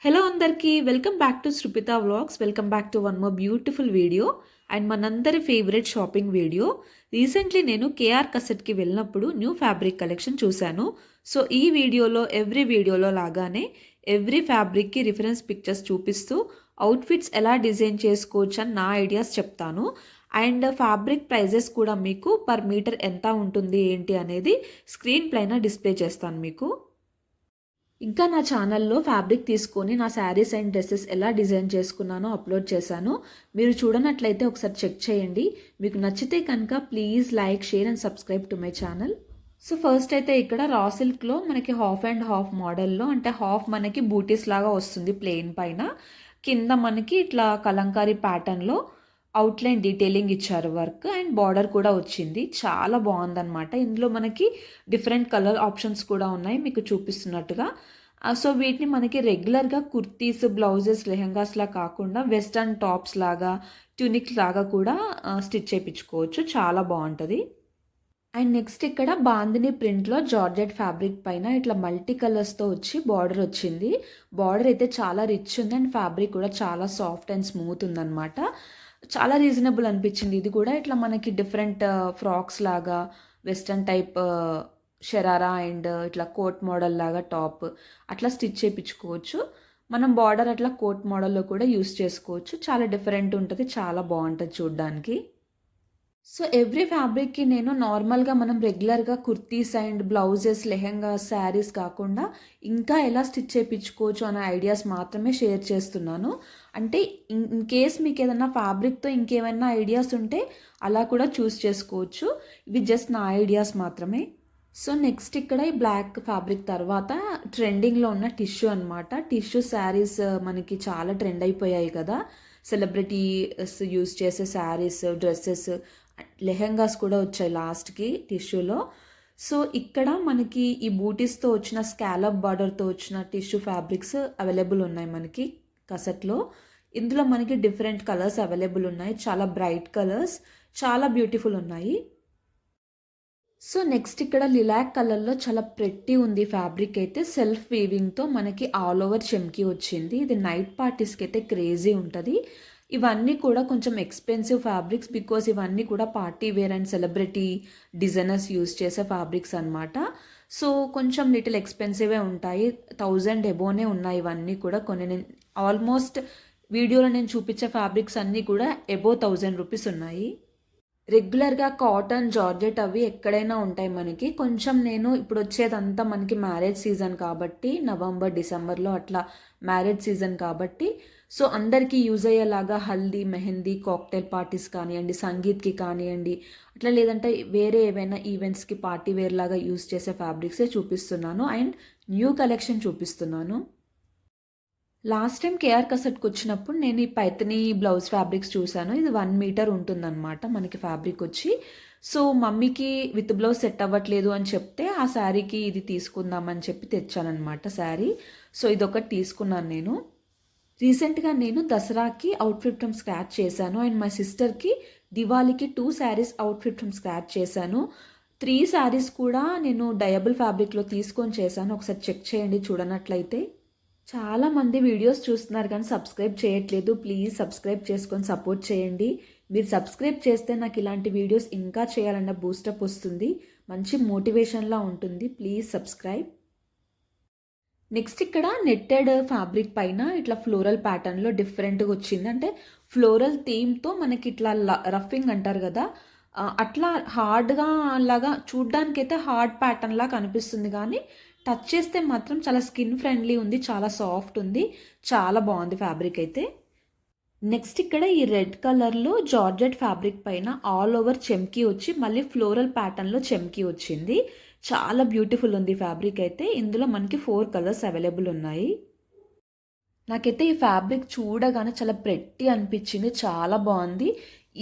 Hello అందరికీ welcome back to Shrupitha vlogs. Welcome back to one more beautiful video and మనందరి favourite shopping video. Recently నేను KR కసెట్కి వెళ్ళినప్పుడు new fabric collection చూశాను. So ఈ వీడియోలో లాగానే ఎవ్రీ ఫ్యాబ్రిక్కి రిఫరెన్స్ పిక్చర్స్ చూపిస్తూ అవుట్ఫిట్స్ ఎలా డిజైన్ చేసుకోవచ్చు అని నా ఐడియాస్ చెప్తాను. అండ్ ఫ్యాబ్రిక్ ప్రైజెస్ కూడా మీకు పర్ మీటర్ ఎంత ఉంటుంది ఏంటి అనేది స్క్రీన్ పైన డిస్ప్లే చేస్తాను మీకు. ఇంకా నా ఛానల్లో ఫ్యాబ్రిక్ తీసుకొని నా శారీస్ అండ్ డ్రెస్సెస్ ఎలా డిజైన్ చేసుకున్నానో అప్లోడ్ చేశాను. మీరు చూడనట్లయితే ఒకసారి చెక్ చేయండి. మీకు నచ్చితే కనుక please like, share and subscribe to my channel. So first అయితే ఇక్కడ రా సిల్క్లో మనకి హాఫ్ అండ్ హాఫ్ మోడల్లో, అంటే హాఫ్ మనకి బూటీస్ లాగా వస్తుంది ప్లెయిన్ పైన, కింద మనకి ఇట్లా కలంకారీ ప్యాటర్న్లో అవుట్లైన్ డీటెయిలింగ్ ఇచ్చారు వర్క్, అండ్ బార్డర్ కూడా వచ్చింది. చాలా బాగుందన్నమాట. ఇందులో మనకి డిఫరెంట్ కలర్ ఆప్షన్స్ కూడా ఉన్నాయి మీకు చూపిస్తున్నట్టుగా. సో వీటిని మనకి రెగ్యులర్గా కుర్తీస్, బ్లౌజెస్, లెహెంగాస్లా కాకుండా వెస్టర్న్ టాప్స్ లాగా, ట్యూనిక్ లాగా కూడా స్టిచ్ చేయించుకోవచ్చు. చాలా బాగుంటుంది. అండ్ నెక్స్ట్ ఇక్కడ బాందిని ప్రింట్లో జార్జెట్ ఫ్యాబ్రిక్ పైన ఇట్లా మల్టీ కలర్స్తో వచ్చి బార్డర్ వచ్చింది. బార్డర్ అయితే చాలా రిచ్ ఉంది అండ్ ఫ్యాబ్రిక్ కూడా చాలా సాఫ్ట్ అండ్ స్మూత్ ఉందన్నమాట. చాలా రీజనబుల్ అనిపించింది. ఇది కూడా ఇట్లా మనకి డిఫరెంట్ ఫ్రాక్స్ లాగా, వెస్టర్న్ టైప్ షరారా అండ్ ఇట్లా కోట్ మోడల్ లాగా టాప్ అట్లా స్టిచ్ చేయించుకోవచ్చు. మనం బార్డర్ అట్లా కోట్ మోడల్లో కూడా యూస్ చేసుకోవచ్చు. చాలా డిఫరెంట్ ఉంటుంది, చాలా బాగుంటుంది చూడ్డానికి. సో ఎవ్రీ ఫ్యాబ్రిక్కి నేను నార్మల్గా మనం రెగ్యులర్గా కుర్తీస్ అండ్ బ్లౌజెస్, లెహెంగాస్, శారీస్ కాకుండా ఇంకా ఎలా స్టిచ్ చేయించుకోవచ్చు అనే ఐడియాస్ మాత్రమే షేర్ చేస్తున్నాను. అంటే ఇన్ కేస్ మీకు ఏదైనా ఫ్యాబ్రిక్తో ఇంకేమైనా ఐడియాస్ ఉంటే అలా కూడా చూస్ చేసుకోవచ్చు. ఇవి జస్ట్ నా ఐడియాస్ మాత్రమే. సో నెక్స్ట్ ఇక్కడ ఈ బ్లాక్ ఫ్యాబ్రిక్ తర్వాత ట్రెండింగ్లో ఉన్న టిష్యూ అనమాట. టిష్యూ శారీస్ మనకి చాలా ట్రెండ్ అయిపోయాయి కదా. సెలబ్రిటీస్ యూస్ చేసే శారీస్, డ్రెస్సెస్, లెహెంగాస్ కూడా వచ్చాయి లాస్ట్కి టిష్యూలో. సో ఇక్కడ మనకి ఈ బూటీస్తో వచ్చిన స్కాలప్ బార్డర్తో వచ్చిన టిష్యూ ఫ్యాబ్రిక్స్ అవైలబుల్ ఉన్నాయి మనకి కసట్లో. ఇందులో మనకి డిఫరెంట్ కలర్స్ అవైలబుల్ ఉన్నాయి. చాలా బ్రైట్ కలర్స్, చాలా బ్యూటిఫుల్ ఉన్నాయి. సో నెక్స్ట్ ఇక్కడ లిలాక్ కలర్లో చాలా ప్రెట్టి ఉంది ఫ్యాబ్రిక్ అయితే. సెల్ఫ్ వీవింగ్తో మనకి ఆల్ ఓవర్ చెమ్కి వచ్చింది. ఇది నైట్ పార్టీస్కి అయితే క్రేజీ ఉంటుంది. ఇవన్నీ కూడా కొంచెం ఎక్స్పెన్సివ్ ఫ్యాబ్రిక్స్, బికాస్ ఇవన్నీ కూడా party wear and celebrity designers use చేసే ఫ్యాబ్రిక్స్ అనమాట. సో కొంచెం లిటిల్ ఎక్స్పెన్సివే ఉంటాయి. 1000 ఎబోనే ఉన్నాయి ఇవన్నీ కూడా. కొన్ని ఆల్మోస్ట్ వీడియోలో నేను చూపించే ఫ్యాబ్రిక్స్ అన్నీ కూడా ఎబో 1000 రూపీస్ ఉన్నాయి. రెగ్యులర్గా కాటన్, జార్జెట్ అవి ఎక్కడైనా ఉంటాయి మనకి. కొంచెం నేను ఇప్పుడు వచ్చేదంతా మనకి మ్యారేజ్ సీజన్ కాబట్టి, నవంబర్, డిసెంబర్లో అట్లా మ్యారేజ్ సీజన్ కాబట్టి, సో అందరికీ యూజ్ అయ్యేలాగా హల్దీ, మెహందీ, కాక్టైల్ పార్టీస్ కానివ్వండి, సంగీత్కి కానివ్వండి, అట్లా లేదంటే వేరే ఏవైనా ఈవెంట్స్కి పార్టీ వేర్ లాగా యూజ్ చేసే ఫ్యాబ్రిక్సే చూపిస్తున్నాను అండ్ న్యూ కలెక్షన్ చూపిస్తున్నాను. లాస్ట్ టైం కేఆర్ కసెట్కి వచ్చినప్పుడు నేను ఈ పైథనీ బ్లౌజ్ ఫ్యాబ్రిక్స్ చూశాను. ఇది 1 మీటర్ ఉంటుందన్నమాట మనకి ఫ్యాబ్రిక్ వచ్చి. సో మమ్మీకి విత్ బ్లౌజ్ సెట్ అవ్వట్లేదు అని చెప్తే ఆ శారీకి ఇది తీసుకుందామని చెప్పి తెచ్చానమాట శారీ. సో ఇదొకటి తీసుకున్నాను నేను. రీసెంట్గా నేను దసరాకి అవుట్ఫిట్ ఫ్రమ్ స్క్రాచ్ చేశాను అండ్ మా సిస్టర్కి దివాళీకి 2 శారీస్ అవుట్ఫిట్ ఫ్రమ్ స్క్రాచ్ చేశాను. 3 శారీస్ కూడా నేను డయబుల్ ఫ్యాబ్రిక్లో తీసుకొని చేశాను. ఒకసారి చెక్ చేయండి చూడనట్లయితే. చాలామంది వీడియోస్ చూస్తున్నారు కానీ సబ్స్క్రైబ్ చేయట్లేదు. ప్లీజ్ సబ్స్క్రైబ్ చేసుకొని సపోర్ట్ చేయండి. మీరు సబ్స్క్రైబ్ చేస్తే నాకు ఇలాంటి వీడియోస్ ఇంకా చేయాలన్న బూస్టప్ వస్తుంది, మంచి మోటివేషన్లా ఉంటుంది. Please subscribe. నెక్స్ట్ ఇక్కడ నెట్టెడ్ ఫ్యాబ్రిక్ పైన ఇట్లా ఫ్లోరల్ ప్యాటర్న్లో డిఫరెంట్గా వచ్చింది. అంటే ఫ్లోరల్ థీమ్తో మనకి ఇట్లా రఫింగ్ అంటారు కదా, అట్లా హార్డ్గా లాగా చూడ్డానికైతే హార్డ్ ప్యాటర్న్ లాగా కనిపిస్తుంది, కానీ టచ్ చేస్తే మాత్రం చాలా స్కిన్ ఫ్రెండ్లీ ఉంది, చాలా సాఫ్ట్ ఉంది, చాలా బాగుంది ఫ్యాబ్రిక్ అయితే. నెక్స్ట్ ఇక్కడ ఈ రెడ్ కలర్లో జార్జెట్ ఫ్యాబ్రిక్ పైన ఆల్ ఓవర్ చెమ్కీ వచ్చి మళ్ళీ ఫ్లోరల్ ప్యాటర్న్లో చెమ్కీ వచ్చింది. చాలా బ్యూటిఫుల్ ఉంది ఫ్యాబ్రిక్ అయితే. ఇందులో మనకి 4 కలర్స్ అవైలబుల్ ఉన్నాయి. నాకైతే ఈ ఫ్యాబ్రిక్ చూడగానే చాలా ప్రెట్టి అనిపించింది, చాలా బాగుంది.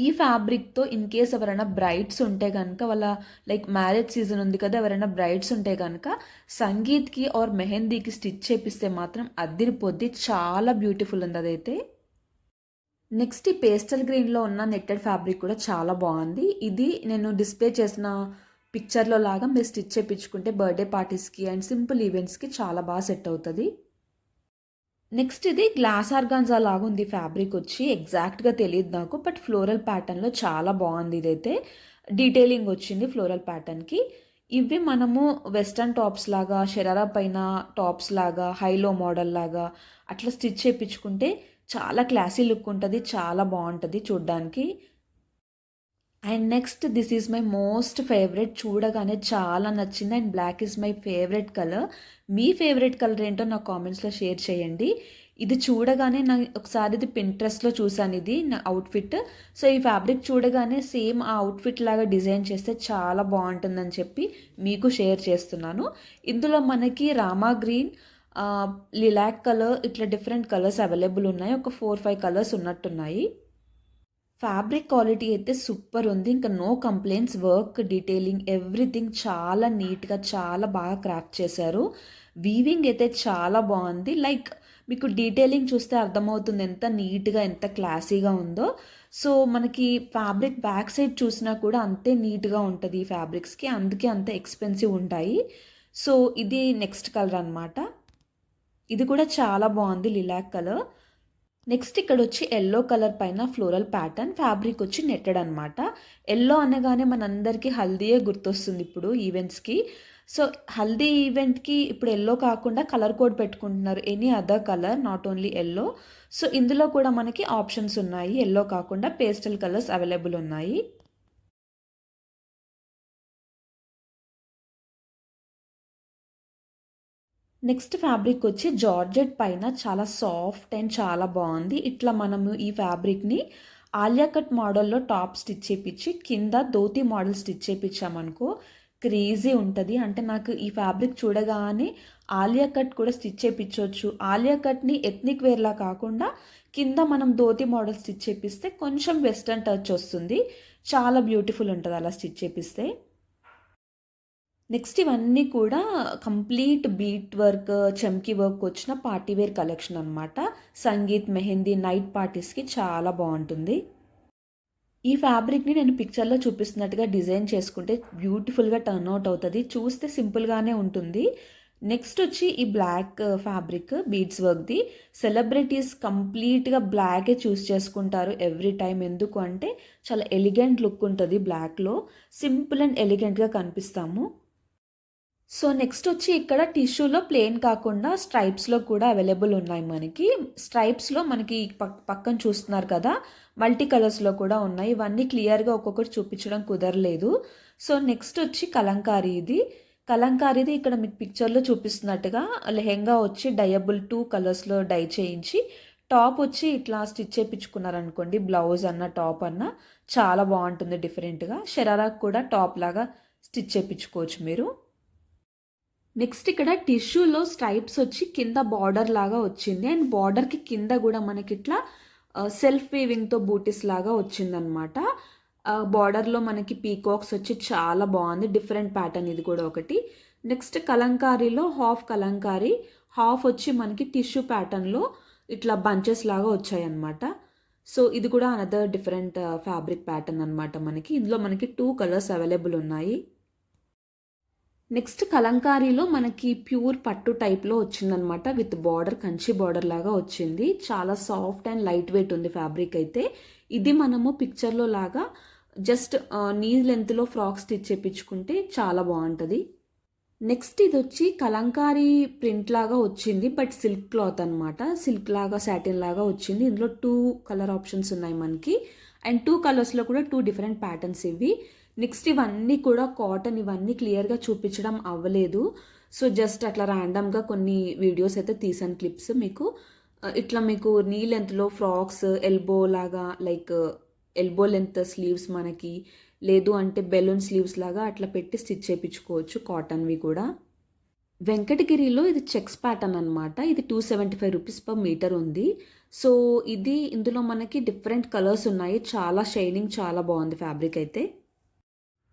ఈ ఫ్యాబ్రిక్తో ఇన్ కేస్ ఎవరైనా బ్రైడ్స్ ఉంటే కనుక, వాళ్ళ లైక్ మ్యారేజ్ సీజన్ ఉంది కదా, ఎవరైనా బ్రైడ్స్ ఉంటే కనుక సంగీత్కి ఆర్ మెహందీకి స్టిచ్ చేపిస్తే మాత్రం అద్దిరిపోద్ది. చాలా బ్యూటిఫుల్ ఉంది అదైతే. నెక్స్ట్ ఈ పేస్టల్ గ్రీన్లో ఉన్న నెట్టెడ్ ఫ్యాబ్రిక్ కూడా చాలా బాగుంది. ఇది నేను డిస్ప్లే చేసిన పిక్చర్లో లాగా మీరు స్టిచ్ చేయించుకుంటే బర్త్డే పార్టీస్కి అండ్ సింపుల్ ఈవెంట్స్కి చాలా బాగా సెట్ అవుతుంది. నెక్స్ట్ ఇది గ్లాస్ ఆర్గాన్జా లాగుంది ఫ్యాబ్రిక్ వచ్చి. ఎగ్జాక్ట్‌గా తెలీదు నాకు. బట్ ఫ్లోరల్ ప్యాటర్న్‌లో చాలా బావుంది ఇదైతే. డీటెయిలింగ్ వచ్చింది ఫ్లోరల్ ప్యాటర్న్‌కి. ఇవి మనము వెస్టర్న్ టాప్స్ లాగా, షరారా పైన టాప్స్ లాగా, హైలో మోడల్ లాగా అట్లా స్టిచ్ చేపించుకుంటే చాలా క్లాసీ లుక్ ఉంటది. చాలా బావుంటది చూడ్డానికి. And next this is my most favourite. చూడగానే చాలా నచ్చింది. And black is my favourite colour. మీ ఫేవరెట్ కలర్ ఏంటో నాకు కామెంట్స్లో షేర్ చేయండి. ఇది చూడగానే ఒకసారి ఇది పింట్రెస్ట్లో చూసాను ఇది నా అవుట్ఫిట్. సో ఈ ఫ్యాబ్రిక్ చూడగానే సేమ్ ఆ అవుట్ఫిట్ లాగా డిజైన్ చేస్తే చాలా బాగుంటుందని చెప్పి మీకు షేర్ చేస్తున్నాను. ఇందులో మనకి రామా గ్రీన్, లిలాక్ కలర్, ఇట్లా డిఫరెంట్ కలర్స్ అవైలబుల్ ఉన్నాయి. ఒక 4-5 కలర్స్ ఉన్నట్టున్నాయి. ఫ్యాబ్రిక్ క్వాలిటీ అయితే సూపర్ ఉంది. ఇంకా no complaints. Work, detailing, everything చాలా నీట్‌గా చాలా బాగా క్రాఫ్ట్ చేశారు. వీవింగ్ అయితే చాలా బాగుంది. లైక్ మీకు డీటెయిలింగ్ చూస్తే అర్థమవుతుంది ఎంత నీట్‌గా, ఎంత క్లాసీగా ఉందో. సో మనకి ఫ్యాబ్రిక్ బ్యాక్ సైడ్ చూసినా కూడా అంతే నీట్‌గా ఉంటది ఈ ఫ్యాబ్రిక్స్‌కి. అందుకే అంత ఎక్స్‌పెన్సివ్ ఉంటాయి. సో ఇది నెక్స్ట్ కలర్ అనమాట. ఇది కూడా చాలా బాగుంది లిలాక్ కలర్. నెక్స్ట్ ఇక్కడొచ్చి యెల్లో కలర్ పైన ఫ్లోరల్ ప్యాటర్న్. ఫ్యాబ్రిక్ వచ్చి నెట్టెడ్ అనమాట. యెల్లో అనగానే మనందరికీ హల్దీయే గుర్తొస్తుంది ఇప్పుడు ఈవెంట్స్‌కి. సో హల్దీ ఈవెంట్‌కి ఇప్పుడు యెల్లో కాకుండా కలర్ కోడ్ పెట్టుకుంటున్నారు. Any other colour, not only yellow. So ఇందులో కూడా మనకి ఆప్షన్స్ ఉన్నాయి. యెల్లో కాకుండా పేస్టల్ కలర్స్ అవైలబుల్ ఉన్నాయి. నెక్స్ట్ ఫ్యాబ్రిక్ వచ్చి జార్జెట్ పైన చాలా సాఫ్ట్ అండ్ చాలా బాగుంది. ఇట్లా మనము ఈ ఫ్యాబ్రిక్‌ని ఆలియా కట్ మోడల్‌లో టాప్ స్టిచ్ చేపిచ్చి, కింద ధోతి మోడల్ స్టిచ్ చేపిచ్చామనుకో క్రేజీ ఉంటది. అంటే నాకు ఈ ఫ్యాబ్రిక్ చూడగానే ఆలియా కట్ కూడా స్టిచ్ చేపిచ్చొచ్చు. ఆలియా కట్‌ని ఎథ్నిక్ వేర్‌లా కాకుండా కింద మనం ధోతి మోడల్ స్టిచ్ చేపిస్తే కొంచెం వెస్టర్న్ టచ్ వస్తుంది. చాలా బ్యూటిఫుల్ ఉంటది అలా స్టిచ్ చేపిస్తే. నెక్స్ట్ ఇవన్నీ కూడా కంప్లీట్ బీట్ వర్క్, చమ్కీ వర్క్ వచ్చిన పార్టీ వేర్ కలెక్షన్ అనమాట. సంగీత్, మెహందీ, నైట్ పార్టీస్‌కి చాలా బావుంటుంది. ఈ ఫ్యాబ్రిక్‌ని నేను పిక్చర్‌లో చూపిస్తున్నట్టుగా డిజైన్ చేసుకుంటే బ్యూటిఫుల్‌గా టర్న్ ఔట్ అవుతది. చూస్తే సింపుల్‌గానే ఉంటుంది. నెక్స్ట్ వచ్చి ఈ బ్లాక్ ఫ్యాబ్రిక్ బీడ్స్ వర్క్‌ది. సెలబ్రిటీస్ కంప్లీట్‌గా బ్లాకే చూస్ చేసుకుంటారు ఎవ్రీ టైమ్. ఎందుకు అంటే చాలా ఎలిగెంట్ లుక్ ఉంటది బ్లాక్‌లో. సింపుల్ అండ్ ఎలిగెంట్‌గా కనిపిస్తాము. సో నెక్స్ట్ వచ్చి ఇక్కడ టిష్యూలో ప్లెయిన్ కాకుండా స్ట్రైప్స్‌లో కూడా అవైలబుల్ ఉన్నాయి మనకి. స్ట్రైప్స్‌లో మనకి పక్కన చూస్తున్నారు కదా! మల్టీ కలర్స్‌లో కూడా ఉన్నాయి. ఇవన్నీ క్లియర్‌గా ఒక్కొక్కటి చూపించడం కుదరలేదు. సో నెక్స్ట్ వచ్చి కలంకారీ ఇది. కలంకారీది ఇక్కడ మీకు పిక్చర్‌లో చూపిస్తున్నట్టుగా లెహెంగా వచ్చి డయబుల్ 2 కలర్స్‌లో డై చేయించి, టాప్ వచ్చి ఇట్లా స్టిచ్ చేపించుకున్నారనుకోండి, బ్లౌజ్ అన్న, టాప్ అన్న చాలా బావుంటుంది డిఫరెంట్‌గా. షరారాకి కూడా టాప్ లాగా స్టిచ్ చేపించుకోవచ్చు మీరు. నెక్స్ట్ ఇక్కడ టిష్యూలో స్ట్రైప్స్ వచ్చి కింద బార్డర్ లాగా వచ్చింది. అండ్ బార్డర్‌కి కింద గూడా మనకిట్లా సెల్ఫ్ వీవింగ్‌తో బూటీస్ లాగా వచ్చిందనమాట. బార్డర్‌లో మనకి పీకాక్స్ వచ్చి చాలా బావుంది. డిఫరెంట్ ప్యాటర్న్ ఇది కూడా ఒకటి. నెక్స్ట్ కలంకారీలో హాఫ్ కలంకారీ, హాఫ్ వచ్చి మనకి టిష్యూ ప్యాటర్న్‌లో ఇట్లా బంచెస్ లాగా వచ్చాయన్నమాట. సో ఇది కూడా అనదర్ డిఫరెంట్ ఫ్యాబ్రిక్ ప్యాటర్న్ అనమాట మనకి. ఇందులో మనకి 2 కలర్స్ అవైలబుల్ ఉన్నాయి. నెక్స్ట్ కలంకారీలో మనకి ప్యూర్ పట్టు టైప్‌లో వచ్చిందనమాట. విత్ బార్డర్, కంచి బార్డర్ లాగా వచ్చింది. చాలా సాఫ్ట్ అండ్ లైట్ వెయిట్ ఉంది ఫ్యాబ్రిక్ అయితే. ఇది మనము పిక్చర్‌లో లాగా జస్ట్ నీ లెంగ్త్‌లో ఫ్రాక్ స్టిచ్ చేపించుకుంటే చాలా బావుంటది. నెక్స్ట్ ఇదొచ్చి కలంకారీ ప్రింట్ లాగా వచ్చింది. బట్ సిల్క్ క్లాత్ అనమాట. సిల్క్ లాగా, సాటిన్ లాగా వచ్చింది. ఇందులో 2 కలర్ ఆప్షన్స్ ఉన్నాయి మనకి. అండ్ 2 కలర్స్‌లో కూడా 2 డిఫరెంట్ ప్యాటర్న్స్ ఇవి. నెక్స్ట్ ఇవన్నీ కూడా కాటన్. ఇవన్నీ క్లియర్‌గా చూపించడం అవ్వలేదు. సో జస్ట్ అట్లా ర్యాండమ్‌గా కొన్ని వీడియోస్ అయితే తీసాను క్లిప్స్ మీకు. ఇట్లా మీకు నీ లెంగ్త్‌లో ఫ్రాక్స్, ఎల్బో లాగా లైక్ ఎల్బో లెంగ్త్ స్లీవ్స్ మనకి, లేదు అంటే బెలూన్ స్లీవ్స్ లాగా అట్లా పెట్టి స్టిచ్ చేపించుకోవచ్చు కాటన్‌వి కూడా. వెంకటగిరిలో ఇది చెక్స్ ప్యాటర్న్ అనమాట. ఇది 275 రూపీస్ పర్ మీటర్ ఉంది. సో ఇది ఇందులో మనకి డిఫరెంట్ కలర్స్ ఉన్నాయి. చాలా షైనింగ్, చాలా బాగుంది ఫ్యాబ్రిక్ అయితే.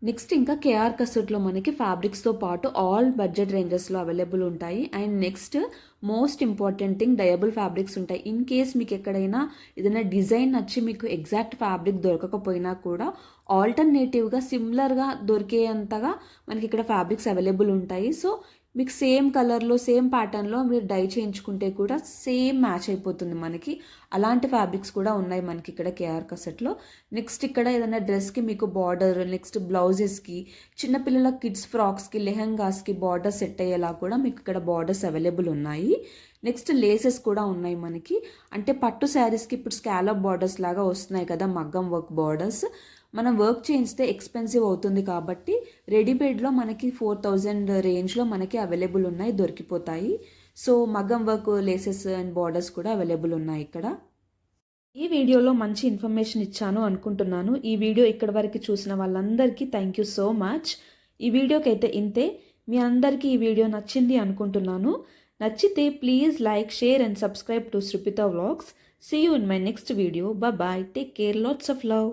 నెక్స్ట్ ఇంకా కేఆర్ కసూట్లో మనకి ఫ్యాబ్రిక్స్తో పాటు ఆల్ బడ్జెట్ రేంజెస్లో అవైలబుల్ ఉంటాయి. And next most important thing, డయబుల్ fabrics ఉంటాయి. ఇన్ కేస్ మీకు ఎక్కడైనా ఏదైనా డిజైన్ నచ్చి మీకు ఎగ్జాక్ట్ ఫ్యాబ్రిక్ దొరకకపోయినా కూడా ఆల్టర్నేటివ్గా సిమిలర్గా దొరికేంతగా మనకి ఇక్కడ ఫ్యాబ్రిక్స్ అవైలబుల్ ఉంటాయి. సో మీకు సేమ్ కలర్లో సేమ్ ప్యాటర్న్లో మీరు డై చేయించుకుంటే కూడా సేమ్ మ్యాచ్ అయిపోతుంది మనకి. అలాంటి ఫ్యాబ్రిక్స్ కూడా ఉన్నాయి మనకి ఇక్కడ కేఆర్ కసెట్లో. నెక్స్ట్ ఇక్కడ ఏదైనా డ్రెస్కి మీకు బార్డర్, నెక్స్ట్ బ్లౌజెస్కి, చిన్నపిల్లల కిడ్స్ ఫ్రాక్స్కి, లెహంగాస్కి బార్డర్ సెట్ అయ్యేలా కూడా మీకు ఇక్కడ బార్డర్స్ అవైలబుల్ ఉన్నాయి. నెక్స్ట్ లేసెస్ కూడా ఉన్నాయి మనకి. అంటే పట్టు శారీస్కి ఇప్పుడు స్కాలప్ బార్డర్స్ లాగా వస్తున్నాయి కదా, మగ్గం వర్క్ బార్డర్స్. మనం వర్క్ చేయిస్తే ఎక్స్పెన్సివ్ అవుతుంది కాబట్టి రెడీమేడ్లో మనకి 4000 రేంజ్లో మనకి అవైలబుల్ ఉన్నాయి, దొరికిపోతాయి. సో మగ్గం వర్క్ లేసెస్ అండ్ బార్డర్స్ కూడా అవైలబుల్ ఉన్నాయి ఇక్కడ. ఈ వీడియోలో మంచి ఇన్ఫర్మేషన్ ఇచ్చాను అనుకుంటున్నాను. ఈ వీడియో ఇక్కడ వరకు చూసిన వాళ్ళందరికీ థ్యాంక్ యూ సో మచ్. ఈ వీడియోకి అయితే ఇంతే. మీ అందరికీ ఈ వీడియో నచ్చింది అనుకుంటున్నాను. నచ్చితే please like, share and subscribe to Srupita Vlogs. See you in my next video. Bye bye. Take care. Lots of love.